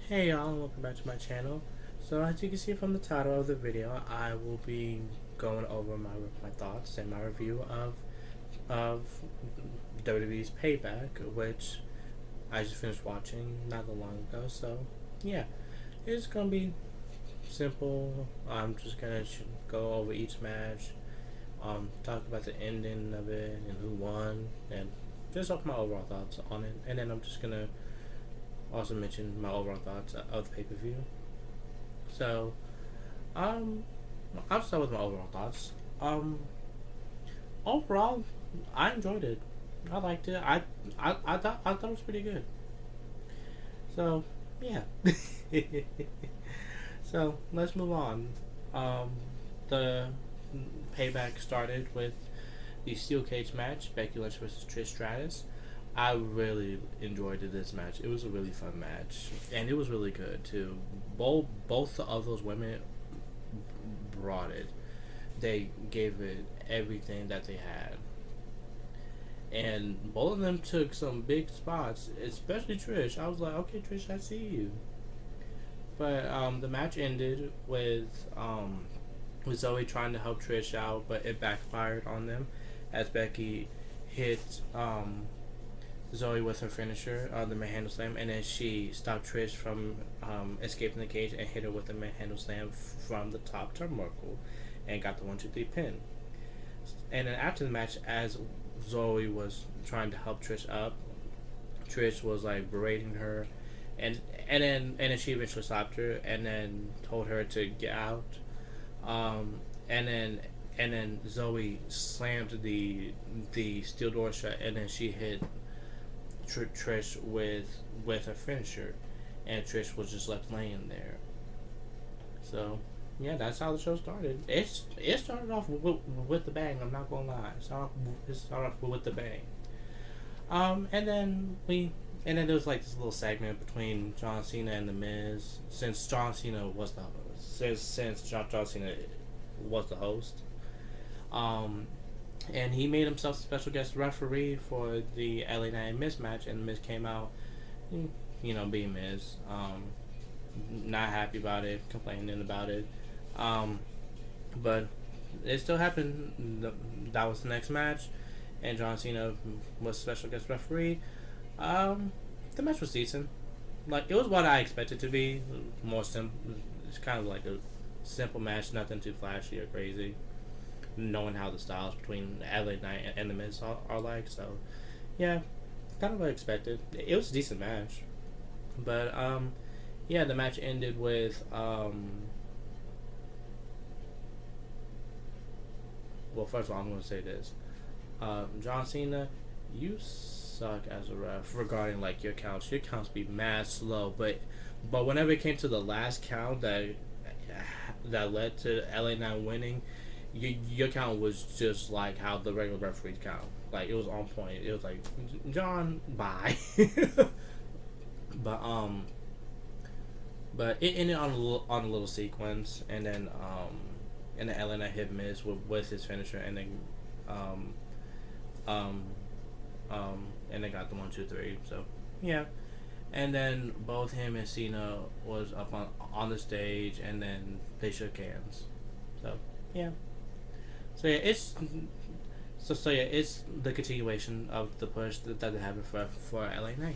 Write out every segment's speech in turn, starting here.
Hey y'all, and welcome back to my channel. So as you can see from the title of the video, I will be going over my thoughts and my review of WWE's Payback, which I just finished watching not that long ago. So yeah, it's gonna be simple. I'm just gonna go over each match, talk about the ending of it and who won, and just my overall thoughts on it. And then I'm just gonna also mention my overall thoughts of the pay-per-view. So, um, I'll start with my overall thoughts. Um, Overall, I enjoyed it. I liked it. I thought it was pretty good. So, yeah. So let's move on. Um, the payback started with the steel cage match, Becky Lynch versus Trish Stratus. I really enjoyed this match. It was a really fun match, and it was really good too. Both of those women brought it. They gave it everything that they had, and both of them took some big spots. Especially Trish. I was like, okay, Trish, I see you. But the match ended with Zoe trying to help Trish out, but it backfired on them as Becky hit Zoe with her finisher, the manhandle slam, and then she stopped Trish from escaping the cage and hit her with the manhandle slam from the top turnbuckle and got the 1-2-3 pin. And then after the match, as Zoe was trying to help Trish up, Trish was like berating her, and then she eventually stopped her and then told her to get out. And then Zoe slammed the steel door shut, and then she hit Trish with her finisher, and Trish was just left laying there. So yeah, that's how the show started. It started off with the bang. I'm not gonna lie. It started off with the bang. And then there was like this little segment between John Cena and The Miz, since John Cena was the John Cena was the host. And he made himself a special guest referee for the LA Knight Miz match, and Miz came out, being Miz, not happy about it, complaining about it, but it still happened. That was the next match, and John Cena was special guest referee. The match was decent. Like, it was what I expected to be. More simple. It's kind of like a simple match, nothing too flashy or crazy. Knowing how the styles between LA Knight and The Miz are like, so yeah, kind of what I expected. It was a decent match, but yeah, the match ended with well, first of all, I'm going to say this. John Cena, you suck as a ref regarding like your counts. Your counts be mad slow, but whenever it came to the last count that led to LA Knight winning, your count was just like how the regular referees count. Like, it was on point. It was like, John, bye. but but it ended on a little sequence, and then LA Knight hit Miz with his finisher, and then um and they got the 1-2-3. So yeah, and then both him and Cena was up on the stage, and then they shook hands. So yeah, so yeah, it's the continuation of the push that they're having for LA Knight.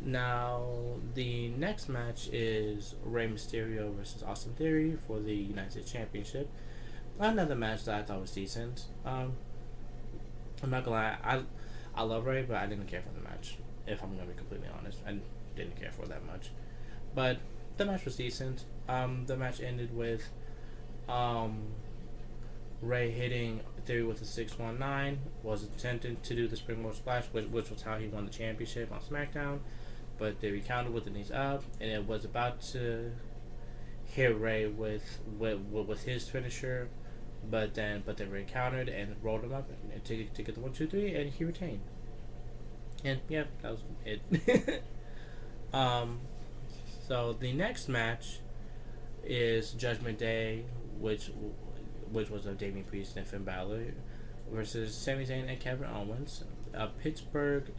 Now the next match is Rey Mysterio versus Austin Theory for the United States Championship. Another match that I thought was decent. I'm not gonna lie, I love Rey, but I didn't care for the match. If I'm gonna be completely honest, I didn't care for that much. But the match was decent. The match ended with Rey hitting Theory with a 619. Was attempting to do the springboard splash, which was how he won the championship on SmackDown. But Theory countered with the knees up, and it was about to hit Rey with his finisher, but then Rey countered and rolled him up and to get the 1-2-3, and he retained. And yeah, that was it. So the next match is Judgment Day, which was of Damian Priest and Finn Balor versus Sami Zayn and Kevin Owens. A Pittsburgh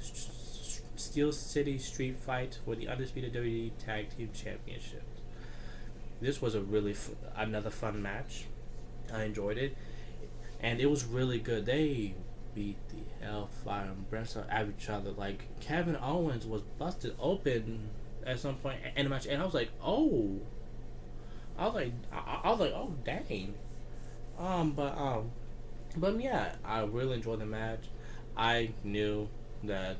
Steel City Street Fight for the undisputed WWE Tag Team Championship. This was another fun match. I enjoyed it, and it was really good. They beat the hellfire and brimstone out of each other. Like Kevin Owens was busted open at some point in the match, and I was like, oh, oh dang. But yeah, I really enjoyed the match. I knew that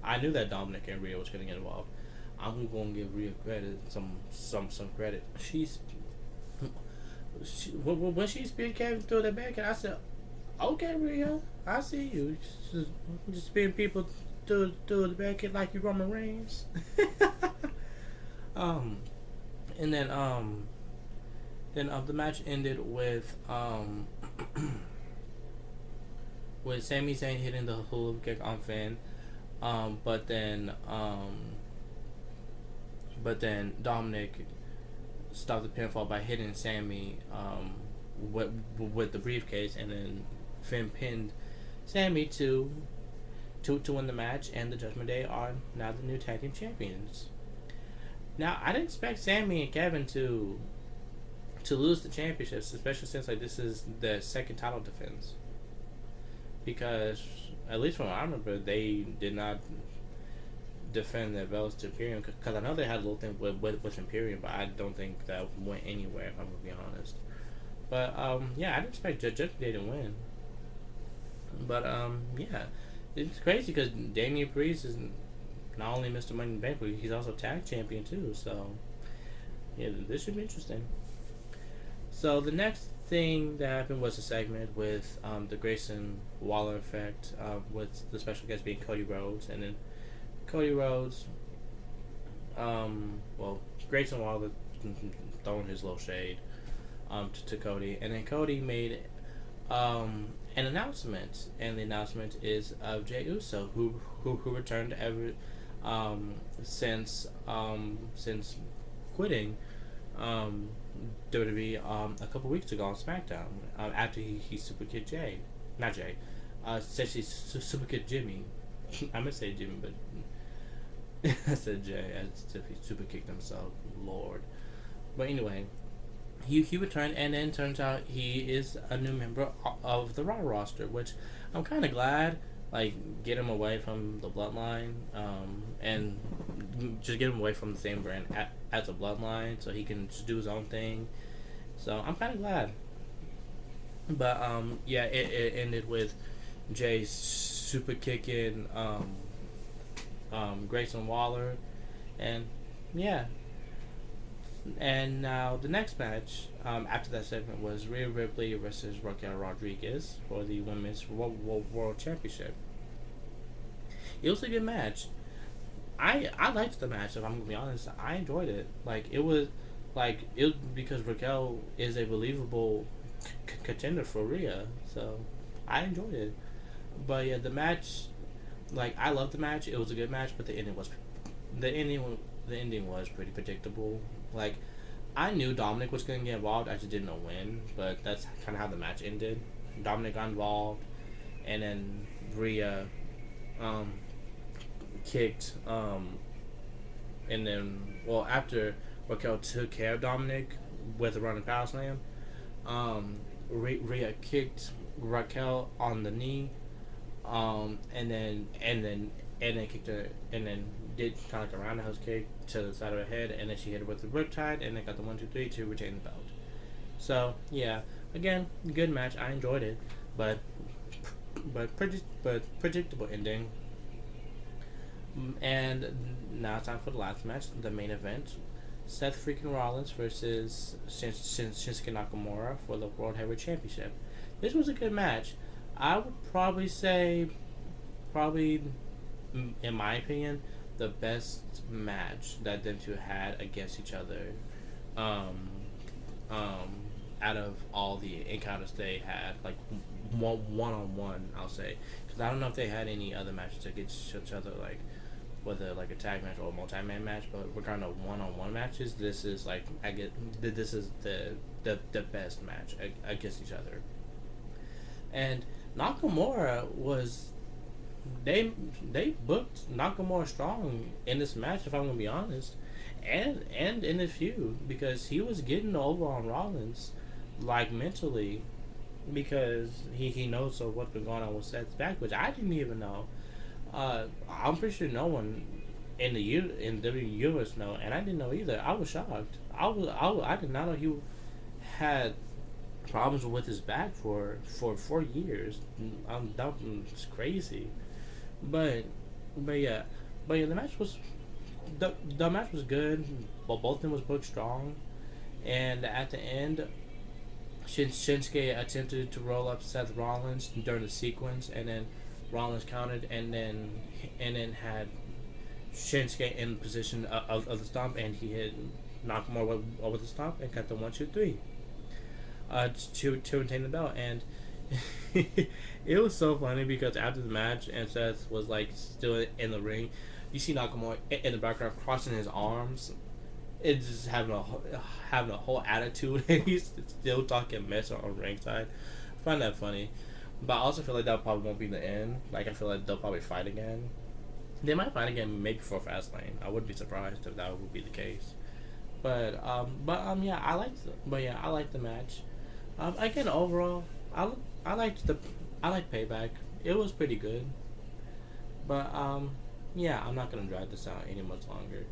Dominic and Rhea was going to get involved. I'm going to give Rhea credit, some credit. When she speared Kevin through the back, and I said, "Okay, Rhea, I see you. Just spearing people through the back like you Roman Reigns." um, and then the match ended with with Sami Zayn hitting the hula kick on Finn, but then Dominic stopped the pinfall by hitting Sami with the briefcase, and then Finn pinned Sami to win the match, and the Judgment Day are now the new tag team champions. Now, I didn't expect Sami and Kevin to lose the championships, especially since this is the second title defense. Because at least from what I remember, they did not defend their belts to Imperium, because I know they had a little thing with Imperium, but I don't think that went anywhere, if I'm gonna be honest. But yeah, I didn't expect Judgment Day to win. But yeah, it's crazy because Damian Priest is not only Mr. Money in the Bank, but he's also tag champion too. So yeah, this should be interesting. So the next thing that happened was a segment with the Grayson Waller effect, with the special guest being Cody Rhodes, and then Cody Rhodes, Grayson Waller throwing his little shade to Cody, and then Cody made an announcement, and the announcement is of Jey Uso, who returned since quitting WWE a couple weeks ago on SmackDown, after he super kicked essentially super kicked Jimmy. I'm gonna say Jimmy, but I said Jay as if he super kicked himself, Lord. But anyway, he returned, and then turns out he is a new member of the Raw roster, which I'm kind of glad. Get him away from the Bloodline, and just get him away from the same brand as a Bloodline, so he can just do his own thing. So I'm kind of glad. But yeah, it ended with Jay super kicking Grayson Waller, and yeah. And now the next match after that segment was Rhea Ripley versus Raquel Rodriguez for the Women's World Championship. It was a good match. I liked the match, if I'm gonna be honest. I enjoyed it. It was because Raquel is a believable contender for Rhea, so I enjoyed it. But yeah, the match, I loved the match. It was a good match, but the ending was pretty predictable. I knew Dominic was gonna get involved. I just didn't know when, but that's kind of how the match ended. Dominic got involved, and then Rhea kicked, and then after Raquel took care of Dominic with a running power slam, Rhea kicked Raquel on the knee, and then kicked her, and then did kind of a roundhouse kick to the side of her head, and then she hit her with the riptide, and then got the 1-2-3 to retain the belt. So yeah, again, good match. I enjoyed it, but predictable ending. And now it's time for the last match, the main event: Seth freaking Rollins versus Shinsuke Nakamura for the World Heavyweight Championship. This was a good match. I would probably say, in my opinion, the best match that them two had against each other, out of all the encounters they had, one-on-one, I'll say, because I don't know if they had any other matches against each other, whether a tag match or a multi-man match, but regarding of one-on-one matches, this is this is the best match against each other. And Nakamura was they they booked Nakamura strong in this match. If I'm gonna be honest, and in the feud because he was getting over on Rollins, like mentally, because he knows of what's been going on with Seth's back, which I didn't even know. I'm pretty sure no one in in the universe know, and I didn't know either. I was shocked. I did not know he had problems with his back for 4 years. That was crazy. But but yeah, but yeah, the match was good. But both of them was booked strong, and at the end, Shinsuke attempted to roll up Seth Rollins during the sequence, and then Rollins countered, and then had Shinsuke in position of the stomp, and he hit Nakamura with the stomp and got the 1, 2, 3 to retain the belt. And it was so funny because after the match and Seth was like still in the ring, you see Nakamura in the background crossing his arms. It's just having a whole attitude, and he's still talking mess on ringside. I find that funny, but I also feel like that probably won't be the end. Like I feel like they'll probably fight again. They might fight again, maybe for Fastlane. I wouldn't be surprised if that would be the case. Yeah, I liked the match. Again, overall, I liked the I liked Payback. It was pretty good, but yeah, I'm not gonna drag this out any much longer.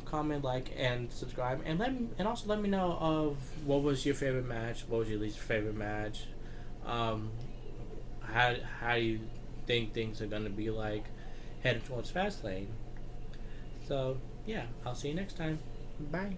Comment, like, and subscribe, and also let me know of what was your favorite match, what was your least favorite match, um, how do you think things are gonna be like heading towards Fastlane. So yeah, I'll see you next time. Bye.